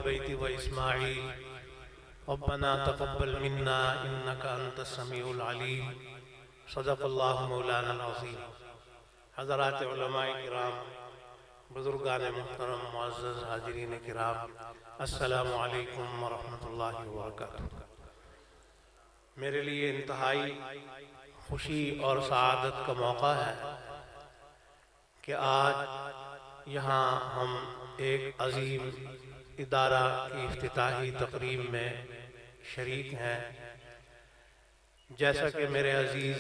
البيت وإسماعيل ربنا تقبل منا إنك أنت السميع العليم صدق اللہ مولانا العظیم۔ حضرات علماء کرام، بزرگان محترم، معزز حاضرین کرام، السلام علیکم ورحمۃ اللہ وبرکاتہ۔ میرے لیے انتہائی خوشی اور سعادت کا موقع ہے کہ آج یہاں ہم ایک عظیم ادارہ کی افتتاحی تقریب میں شریک ہیں۔ جیسا کہ میرے عزیز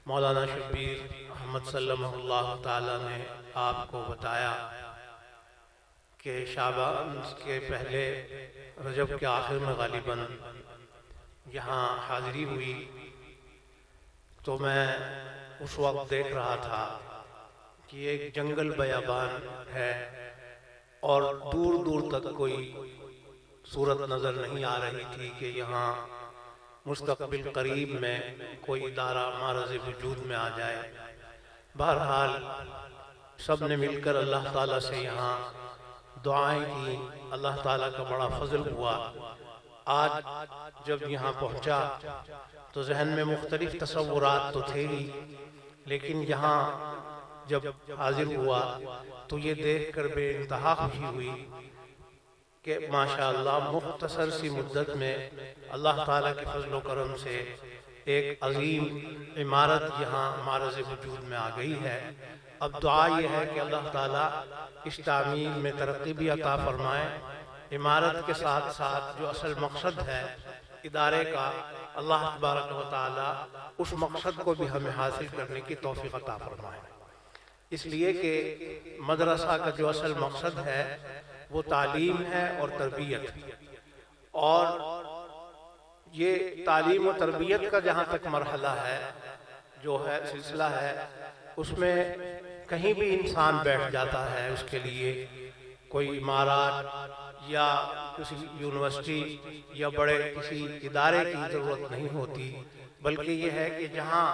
مولانا شبیر احمد صلی اللہ تعالیٰ نے آپ کو بتایا کہ شعبان کے پہلے رجب کے آخر میں غالباً یہاں حاضری ہوئی، تو میں اس وقت دیکھ رہا تھا کہ ایک جنگل بیابان ہے اور دور دور تک کوئی صورت نظر نہیں آ رہی تھی کہ یہاں مستقبل قریب میں کوئی ادارہ معرض وجود میں آ جائے۔ بہرحال سب نے مل کر اللہ تعالیٰ سے یہاں دعائیں کی، اللہ تعالیٰ کا بڑا فضل ہوا۔ آج جب یہاں پہنچا تو ذہن میں مختلف تصورات تو تھے ہی، لیکن یہاں جب حاضر ہوا تو یہ دیکھ کر بے انتہا خوشی ہوئی کہ ماشاءاللہ مختصر سی مدت میں اللہ تعالیٰ کے فضل و کرم سے ایک عظیم عمارت یہاں معرض وجود میں آ گئی ہے۔ اب دعا یہ ہے کہ اللہ تعالیٰ اس تعمیر میں ترقی بھی عطا فرمائے، عمارت کے ساتھ ساتھ جو اصل مقصد ہے ادارے کا، اللہ تبارک و تعالیٰ اس مقصد کو بھی ہمیں حاصل کرنے کی توفیق عطا فرمائے۔ اس لیے کہ مدرسہ کا جو اصل مقصد ہے وہ تعلیم ہے اور تربیت، اور یہ تعلیم و تربیت کا جہاں تک مرحلہ ہے، جو ہے سلسلہ ہے، اس میں کہیں بھی انسان بیٹھ جاتا ہے، اس کے لیے کوئی عمارات یا کسی یونیورسٹی یا بڑے کسی ادارے کی ضرورت نہیں ہوتی، بلکہ یہ ہے کہ جہاں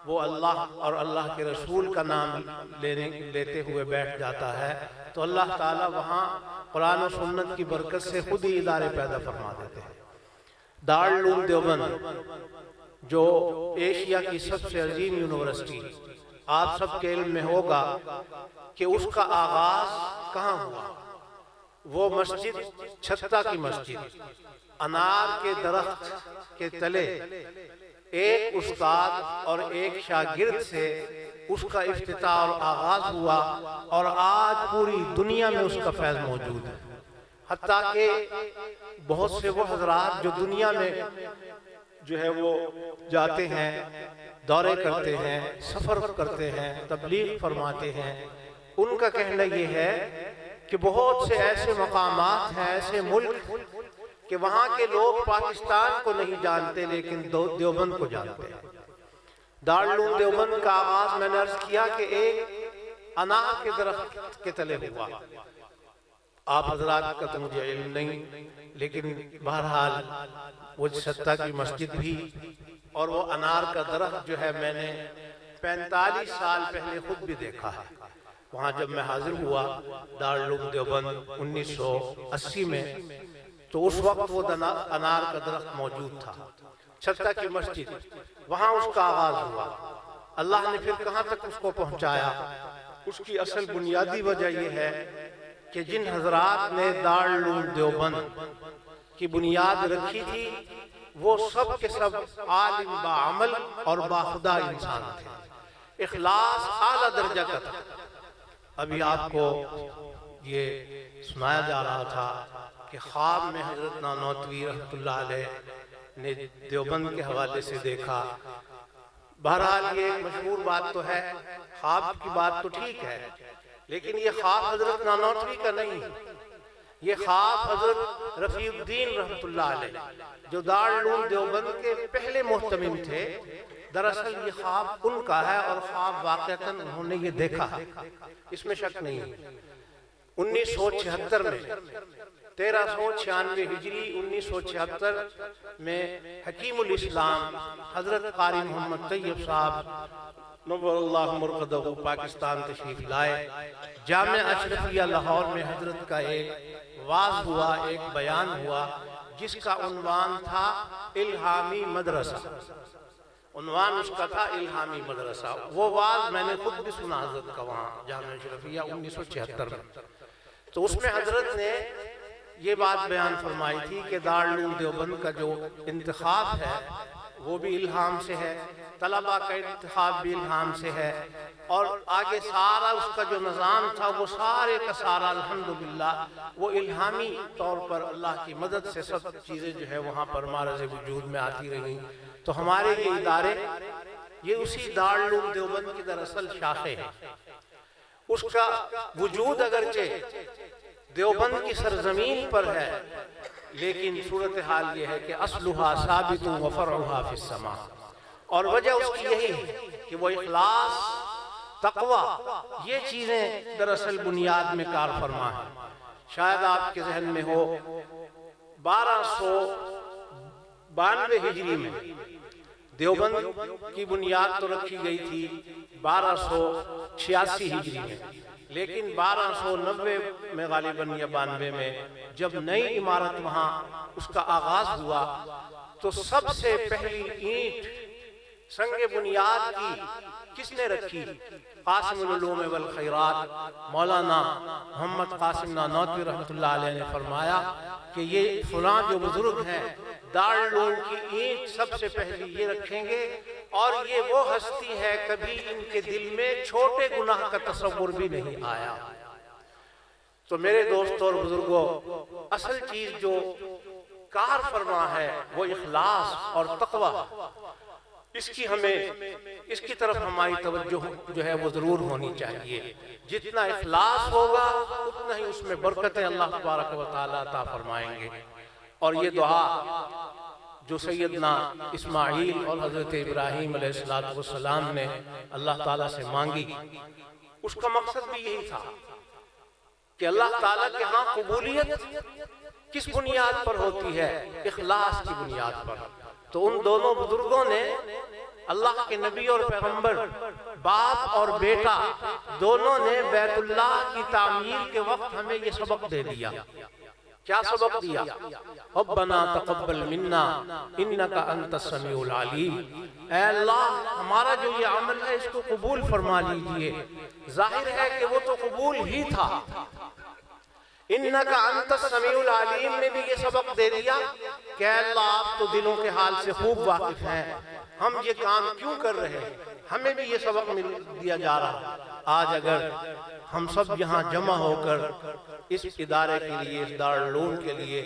وہ اللہ اور اللہ کے رسول کا نام لیتے ہوئے بیٹھ جاتا ہے تو اللہ تعالیٰ وہاں قرآن و سنت کی برکت سے خود ہی ادارے پیدا فرما دیتے ہیں۔ دارالعلوم دیوبند جو ایشیا کی سب سے عظیم یونیورسٹی، آپ سب کے علم میں ہوگا کہ اس کا آغاز کہاں ہوا؟ وہ مسجد، چھتا کی مسجد، انار کے درخت کے تلے ایک استاد اور ایک شاگرد سے اس کا افتتاح اور آغاز ہوا، اور آج پوری دنیا میں اس کا فیض موجود ہے۔ حتیٰ کہ بہت سے وہ حضرات جو دنیا میں جو ہے وہ جاتے ہیں، دورے کرتے ہیں، سفر کرتے ہیں، تبلیغ فرماتے ہیں، ان کا کہنا یہ ہے کہ بہت سے ایسے مقامات ہیں، ایسے ملک کہ وہاں کے لوگ پاکستان کو نہیں جانتے لیکن دیوبند کو جانتے ہیں۔ دارالعلوم دیوبند کا آغاز میں نے عرض کیا کہ ایک انار کے درخت کے تلے ہوا۔ آپ حضرات کا تو مجھے علم نہیں، لیکن بہرحال وہ چھتا کی مسجد بھی اور وہ انار کا درخت جو ہے میں نے 45 سال پہلے خود بھی دیکھا ہے۔ وہاں جب میں حاضر ہوا دارالعلوم دیوبند 1980 میں، تو اس وقت وہ انار کا درخت موجود تھا، چھتا کی مسجد، وہاں اس کا آغاز ہوا۔ اللہ نے پھر کہاں تک اس کو پہنچایا؟ اس کی اصل بنیادی وجہ یہ ہے کہ جن حضرات نے دارالعلوم دیوبند کی بنیاد رکھی تھی وہ سب کے سب عالم باعمل اور باخدا انسان تھے، اخلاص اعلیٰ درجہ کا تھا۔ ابھی آپ کو یہ سنایا جا رہا تھا کہ خواب میں حضرت نانوتوی رحمۃ اللہ علیہ نے دیوبند کے حوالے سے دیکھا۔ بہرحال یہ ایک مشہور بات تو ہے، خواب کی بات تو ٹھیک ہے، لیکن یہ خواب حضرت نانوتوی کا نہیں، یہ خواب حضرت رفیع الدین رحمۃ اللہ علیہ جو دارالعلوم دیوبند کے پہلے محتمم تھے، دراصل یہ خواب ان کا ہے، اور خواب واقعتاً انہوں نے یہ دیکھا ہے، اس میں شک نہیں۔ 1976 میں 1396 ہجری 1976 میں حکیم الاسلام حضرت قاری محمد طیب صاحب نور اللہ مرقدہ پاکستان تشریف لائے، جامع اشرفیہ لاہور میں حضرت کا ایک واعظ ہوا، ایک بیان ہوا جس کا عنوان تھا الہامی مدرسہ۔ عنوان اس کا تھا الہامی مدرسہ۔ وہ واعظ میں نے خود بھی سنا حضرت کا وہاں جامع اشرفیہ 1976 میں۔ تو اس میں حضرت نے یہ بات بیان فرمائی تھی کہ دارالعلوم دیوبند کا جو انتخاب ہے وہ بھی الہام سے ہے، طلبہ کا انتخاب بھی الہام سے ہے، اور آگے سارا اس کا جو نظام تھا وہ سارے کا سارا الحمدللہ وہ الہامی طور پر اللہ کی مدد سے سب چیزیں جو ہے وہاں پر معرض وجود میں آتی رہیں۔ تو ہمارے یہ ادارے یہ اسی دارالعلوم دیوبند کی دراصل شاخیں ہیں۔ اس کا وجود اگرچہ دیوبند کی سرزمین پر ہے، لیکن صورتحال یہ ہے کہ اصلھا ثابت و فرعھا فی السماء، اور وجہ اس کی یہی ہے کہ وہ اخلاص، تقوی، یہ چیزیں دراصل بنیاد میں کار فرما ہے۔ شاید آپ کے ذہن میں ہو 1292 ہجری میں دیوبند کی بنیاد تو رکھی گئی تھی 1286 ہجری میں، لیکن 1290 میں غالباً یا 92 میں جب نئی عمارت وہاں اس کا آغاز ہوا تو سب سے پہلی اینٹ سنگ بنیاد کی کس نے رکھی؟ قاسم العلوم والخیرات مولانا محمد قاسم نانوتوی رحمۃ اللہ علیہ نے فرمایا کہ یہ فلاں جو بزرگ ہیں دارالعلوم کی اینٹ سب سے پہلی یہ رکھیں گے، اور یہ وہ ہستی ہے کبھی ان کے دل میں چھوٹے گناہ کا تصور بھی نہیں آیا۔ تو میرے دوستوں اور بزرگوں، اصل چیز جو کار فرما ہے وہ اخلاص اور تقوی، اس کی طرف ہماری توجہ جو ہے وہ ضرور ہونی چاہیے۔ جتنا اخلاص ہوگا اتنا ہی اس میں برکتیں اللہ تبارک و تعالیٰ عطا فرمائیں گے۔ اور یہ دعا جو سیدنا اسماعیل اور حضرت ابراہیم علیہ السلام نے اللہ تعالیٰ سے مانگی، اس کا مقصد بھی یہی تھا کہ اللہ تعالیٰ کے ہاں قبولیت کس بنیاد پر ہوتی ہے؟ اخلاص کی بنیاد پر۔ تو ان دونوں بزرگوں نے اللہ کے نبی اور پیغمبر، باپ اور بیٹا دونوں نے بیت اللہ کی تعمیر کے وقت ہمیں یہ سبق دے دیا۔ کیا سبق دیا؟ ربنا تقبل منا انک انت السمیع العلیم، اے اللہ ہمارا جو یہ عمل ہے اس کو قبول فرما لیجئے۔ ظاہر ہے کہ وہ تو قبول ہی تھا۔ انک انت السمیع العلیم نے بھی یہ سبق دے دیا کہ اے اللہ آپ تو دلوں کے حال سے خوب واقف ہیں، ہم یہ کام کیوں کر رہے ہیں؟ ہمیں بھی یہ سبق دیا جا رہا۔ آج اگر ہم سب یہاں جمع ہو کر اس ادارے کے لیے، اس دارالعلوم کے لیے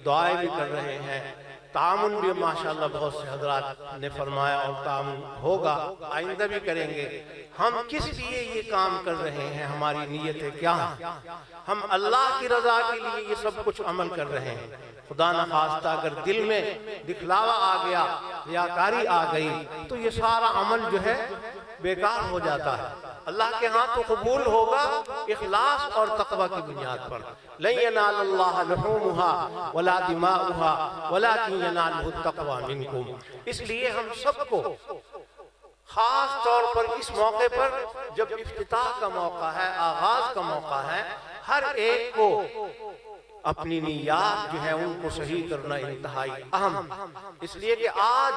دعائیں بھی کر رہے ہیں، تعاون بھی ماشاءاللہ بہت سے حضرات نے فرمایا اور تعاون ہوگا، آئندہ بھی کریں گے۔ ہم کس لیے یہ کام کر رہے ہیں؟ ہماری نیتیں کیا ہیں؟ ہم اللہ کی رضا کے لیے یہ سب کچھ عمل کر رہے ہیں۔ خدا نخواستہ اگر دل میں دکھلاوا آ گیا، ریاکاری آ گئی، تو یہ سارا عمل جو ہے بیکار ہو جاتا ہے۔ اللہ کے ہاں تو قبول ہوگا اخلاص اور تقوی کی بنیاد پر۔ لن ینال اللہ لحومها ولا دماؤها ولکن ینالہ التقوی منکم۔ اس لیے ہم سب کو خاص طور پر اس موقع پر جب افتتاح کا موقع ہے، آغاز کا موقع ہے، ہر ایک کو اپنی نیات جو ہے ان کو صحیح کرنا انتہائی اہم، اس لیے کہ آج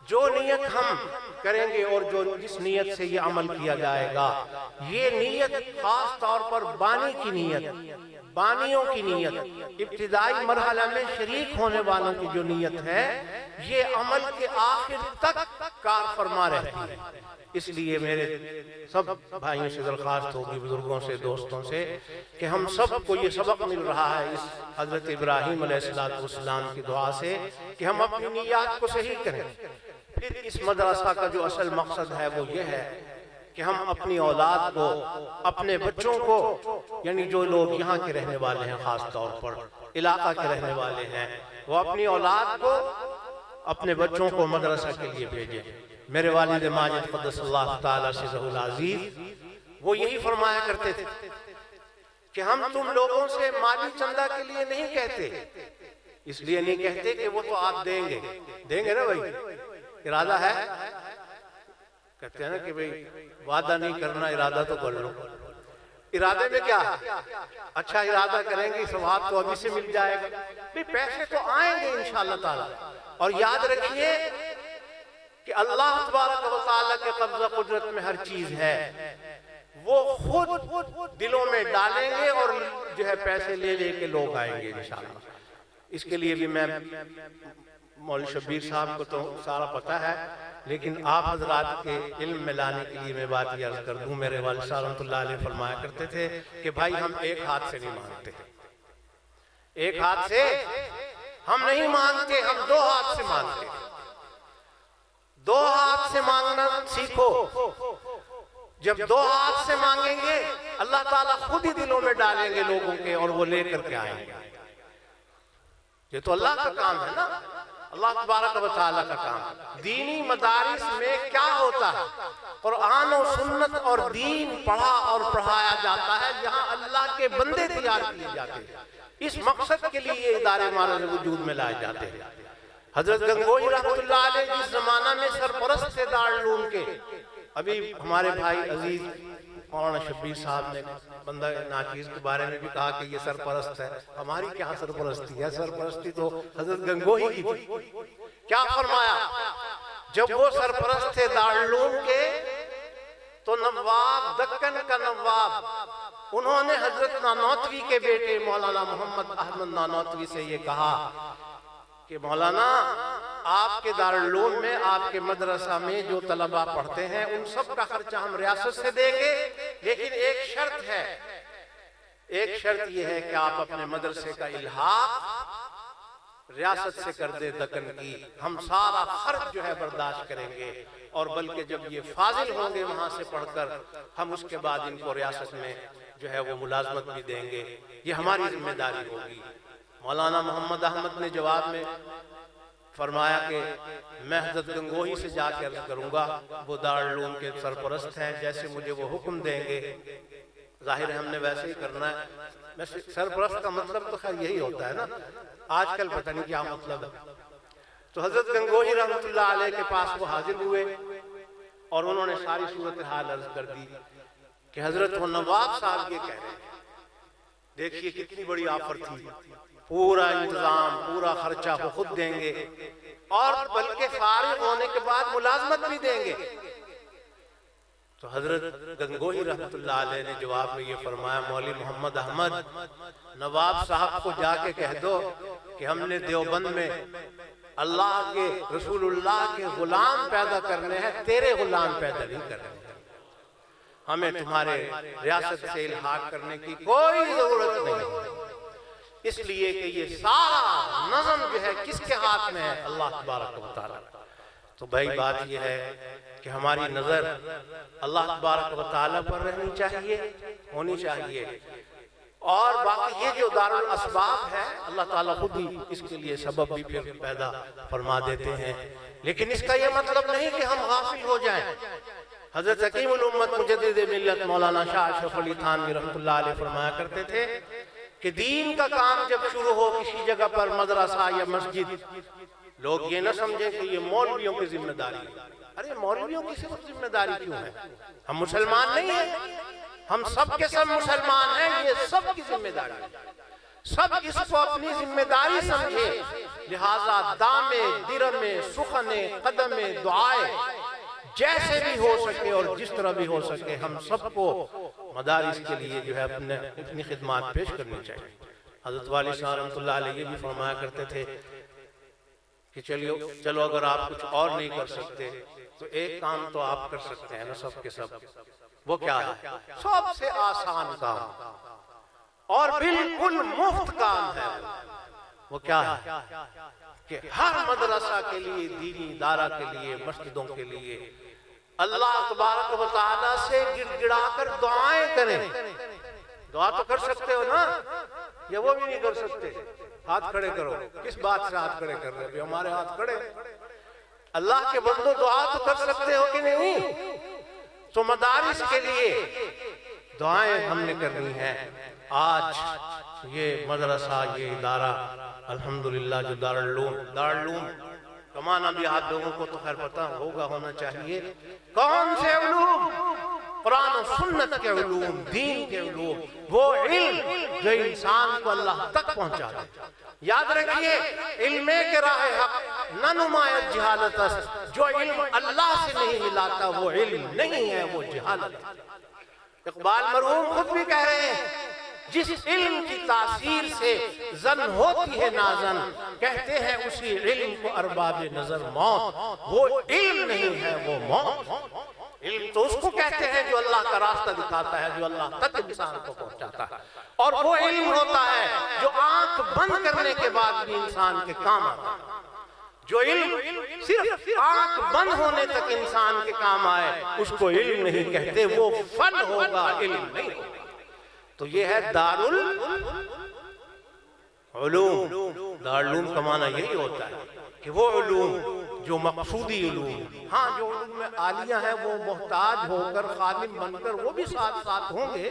جو نیت ہم کریں گے اور جس نیت سے یہ عمل کیا جائے گا، یہ نیت خاص طور پر بانی کی نیت، بانیوں کی نیت، ابتدائی مرحلہ میں شریک ہونے والوں کی جو نیت ہے، یہ عمل کے آخر تک کار فرما رہتی ہے۔ اس لیے میرے سب بھائیوں سے درخواست ہوگی، بزرگوں سے، دوستوں سے، کہ ہم سب کو یہ سبق مل رہا ہے اس حضرت ابراہیم علیہ السلام کی دعا سے کہ ہم اپنی نیات کو صحیح کریں۔ پھر اس مدرسہ کا جو اصل مقصد ہے وہ یہ ہے کہ ہم اپنی اولاد کو، اپنے بچوں کو، یعنی جو لوگ یہاں کے رہنے والے ہیں، خاص طور پر علاقہ کے رہنے والے ہیں، وہ اپنی اولاد کو، اپنے بچوں کو مدرسہ کے لیے بھیجیں۔ میرے والد ماجد قدس اللہ تعالیٰ سرہ العزیز وہ یہی فرمایا کرتے تھے کہ ہم تم لوگوں سے مالی چندہ کے لیے نہیں کہتے، اس لیے نہیں کہتے کہ وہ تو آپ دیں گے نا بھائی، ارادہ ہے، کہتے ہیں نا کہ بھئی وعدہ نہیں کرنا، ارادہ تو کر لو۔ ارادے میں کیا ہے؟ اچھا ارادہ کریں گے، ثواب تو ابھی سے مل جائے گا، بھی پیسے تو آئیں گے انشاءاللہ تعالی۔ اور یاد رکھیے کہ اللہ تبارک و تعالیٰ کے قبضہ قدرت میں ہر چیز ہے، وہ خود دلوں میں ڈالیں گے اور جو ہے پیسے لے لے کے لوگ آئیں گے انشاءاللہ۔ اس کے لیے بھی میں مولوی شبیر صاحب کو تو سارا پتہ ہے، لیکن آپ حضرات کے علم میں لانے کے لیے میں بات یہ عرض کر دوں۔ میرے والد صاحب رحمۃ اللہ علیہ فرمایا کرتے تھے کہ بھائی ہم ایک ہاتھ سے نہیں مانگتے، ایک ہاتھ سے ہم نہیں مانگتے، ہم دو ہاتھ سے مانگتے۔ دو ہاتھ سے مانگنا سیکھو۔ جب دو ہاتھ سے مانگیں گے اللہ تعالیٰ خود ہی دلوں میں ڈالیں گے لوگوں کے، اور وہ لے کر کے آئیں گے۔ یہ تو اللہ کا کام ہے نا، اللہ تبارک و تعالیٰ کا کام۔ دینی مدارس میں کیا ہوتا ہے؟ قرآن و سنت اور دین پڑھا اور پڑھایا جاتا ہے، جہاں اللہ کے بندے تیار کیے جاتے ہیں۔ اس مقصد کے لیے یہ ادارے ہمارے وجود میں لائے جاتے ہیں۔ حضرت گنگوئی رحمۃ اللہ علیہ جس زمانہ میں سرپرست تھے دارالعلوم کے، ابھی ہمارے بھائی عزیز مولانا شبیر صاحب نے بندہ ناچیز کے بارے میں بھی کہا کہ یہ سرپرست ہے۔ ہماری کیا سرپرستی ہے؟ سرپرستی تو حضرت گنگوئی کی تھی۔ کیا فرمایا؟ جب وہ سرپرست تھے دارالعلوم کے تو نواب دکن کا نواب، انہوں نے حضرت نانوتوی کے بیٹے مولانا محمد احمد نانوتوی سے یہ کہا کہ مولانا آپ کے دارالعلوم میں، آپ کے مدرسہ میں جو طلبہ پڑھتے ہیں ان سب کا خرچہ ہم ریاست سے دیں گے، لیکن ایک شرط ہے، ایک شرط یہ ہے کہ آپ اپنے مدرسے کا الحاق ریاست سے کر دے دکن کی، ہم سارا خرچ جو ہے برداشت کریں گے، اور بلکہ جب یہ فاضل ہوں گے وہاں سے پڑھ کر ہم اس کے بعد ان کو ریاست میں جو ہے وہ ملازمت بھی دیں گے، یہ ہماری ذمہ داری ہوگی۔ مولانا محمد احمد نے جواب میں فرمایا کہ میں حضرت گنگوہی سے جا کے عرض کروں گا، وہ دارالعلوم کے سرپرست ہیں، جیسے مجھے وہ حکم دیں گے ظاہر ہے ہم نے ویسے ہی کرنا ہے۔ سرپرست کا مطلب تو خیر یہی ہوتا ہے نا، آج کل پتہ نہیں کیا مطلب ہے۔ تو حضرت گنگوہی رحمۃ اللہ علیہ کے پاس وہ حاضر ہوئے اور انہوں نے ساری صورتحال عرض کر دی کہ حضرت وہ نواب صاحب یہ کہہ رہے ہیں، دیکھیے کتنی بڑی آفر تھی، پورا انتظام پورا خرچہ وہ خود دیں گے اور بلکہ فارغ ہونے کے بعد ملازمت بھی دیں گے۔ تو حضرت گنگوہی رحمۃ اللہ علیہ نے جواب میں یہ فرمایا، مولوی محمد احمد نواب صاحب کو جا کے کہہ دو کہ ہم نے دیوبند میں اللہ کے رسول اللہ کے غلام پیدا کرنے ہیں، تیرے غلام پیدا نہیں کرنے ہیں، ہمیں تمہارے ریاست سے الحاق کرنے کی کوئی ضرورت نہیں، اس لیے کہ یہ سارا نظم جو ہے کس کے ہاتھ میں ہے؟ اللہ تبارک و تعالیٰ۔ تو بھائی بات یہ ہے کہ ہماری نظر اللہ تبارک و تعالیٰ پر رہنی چاہیے، ہونی چاہیے، اور باقی یہ جو دارالاسباب ہے اللہ تعالیٰ خود ہی اس کے لیے سبب بھی پھر پیدا فرما دیتے ہیں، لیکن اس کا یہ مطلب نہیں کہ ہم غافل ہو جائیں۔ حضرت حکیم الامت مجدد ملت مولانا شاہ اشرف علی تھانوی رحمۃ اللہ علیہ فرمایا کرتے تھے کہ دین کا کام جب شروع ہو کسی جگہ پر مدرسہ یا مسجد، لوگ یہ نہ سمجھیں کہ یہ مولویوں کی ذمہ داری ہے۔ ارے مولویوں کی صرف ذمہ داری کیوں ہے؟ ہم مسلمان نہیں ہیں، ہم سب کے سب مسلمان ہیں، یہ سب کی ذمہ داری ہے، سب اس کو اپنی ذمہ داری سمجھے، لہٰذا دامے درمے سخنے قدمے دعائے جیسے بھی ہو سکے اور جس طرح بھی ہو سکے ہم سب کو مدارس کے لیے جو ہے اپنی خدمات پیش کرنی چاہیے۔ حضرت والی صاحب رحمۃ اللہ علیہ یہ بھی فرمایا کرتے تھے کہ چلو اگر آپ کچھ اور نہیں کر سکتے تو ایک کام تو آپ کر سکتے ہیں نا سب کے سب، وہ کیا ہے؟ سب سے آسان کام اور بالکل مفت کام ہے، وہ کیا ہے؟ کہ ہر مدرسہ کے لیے، دینی ادارہ کے لیے، مسجدوں کے لیے اللہ تبارک و تعالیٰ سے گڑ گڑا کر دعائیں کریں۔ دعا تو کر سکتے ہو نا، یا وہ بھی نہیں کر سکتے؟ ہاتھ کھڑے کرو۔ کس بات سے ہاتھ کھڑے کر رہے ہیں؟ ہمارے ہاتھ کھڑے۔ اللہ کے بندو دعا تو کر سکتے ہو کہ نہیں؟ تو مدارس کے لیے دعائیں ہم نے کرنی ہیں۔ آج یہ مدرسہ، یہ ادارہ الحمدللہ جو دارالعلوم کمانا بھی آپ لوگوں کو تو خیر پتہ ہوگا، ہونا چاہیے۔ کون سے علوم؟ قرآن و سنت کے علوم، دین کے علوم، وہ علم جو انسان کو اللہ تک پہنچا دے۔ یاد رکھیے، علم کے راہ حق نہ نمایت جہالت است، جو علم اللہ سے نہیں ملاتا وہ علم نہیں ہے، وہ جہالت ہے۔ اقبال مرحوم خود بھی کہہ رہے ہیں، جس علم کی تاثیر سے زن ہوتی ہے نازن، کہتے ہیں اسی علم کو ارباب نظر موت، وہ علم نہیں ہے وہ موت۔ علم تو اس کو کہتے ہیں جو اللہ کا راستہ دکھاتا ہے، جو اللہ تک انسان کو پہنچاتا ہے، اور وہ علم ہوتا ہے جو آنکھ بند کرنے کے بعد بھی انسان کے کام آتا ہے۔ جو علم صرف آنکھ بند ہونے تک انسان کے کام آئے اس کو علم نہیں کہتے، وہ فن ہوگا، علم نہیں ہوگا۔ تو یہ ہے دارالعلوم۔ دارالعلوم کا معنی یہی ہوتا ہے کہ وہ علوم جو مقصودی علوم، ہاں جو علوم عالیہ ہیں وہ محتاج ہو کر خادم بن کر وہ بھی ساتھ ساتھ ہوں گے،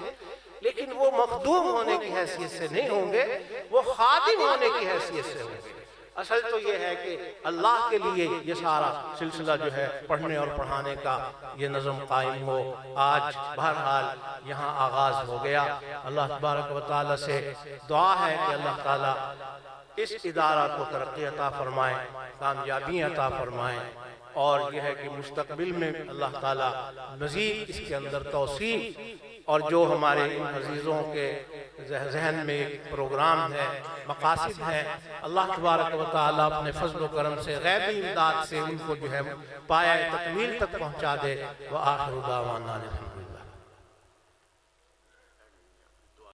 لیکن وہ مخدوم ہونے کی حیثیت سے نہیں ہوں گے، وہ خادم ہونے کی حیثیت سے ہوں گے۔ اصل تو یہ ہے کہ اللہ کے لیے یہ سارا سلسلہ جو ہے پڑھنے اور پڑھانے کا یہ نظم قائم ہو۔ آج بہرحال یہاں آغاز ہو گیا۔ اللہ تبارک و تعالیٰ سے دعا ہے کہ اللہ تعالیٰ اس ادارہ کو ترقی عطا فرمائے، کامیابی عطا فرمائے، اور یہ ہے کہ مستقبل میں اللہ تعالیٰ مزید اس کے اندر توسیع، اور جو ہمارے ان عزیزوں کے ذہن میں ایک پروگرام ہے، مقاصد ہیں، اللہ تبارک و تعالیٰ اپنے فضل و کرم سے غیبی امداد سے ان کو جو ہے پایہ تکمیل تک پہنچا دے۔ وآخر دعوانا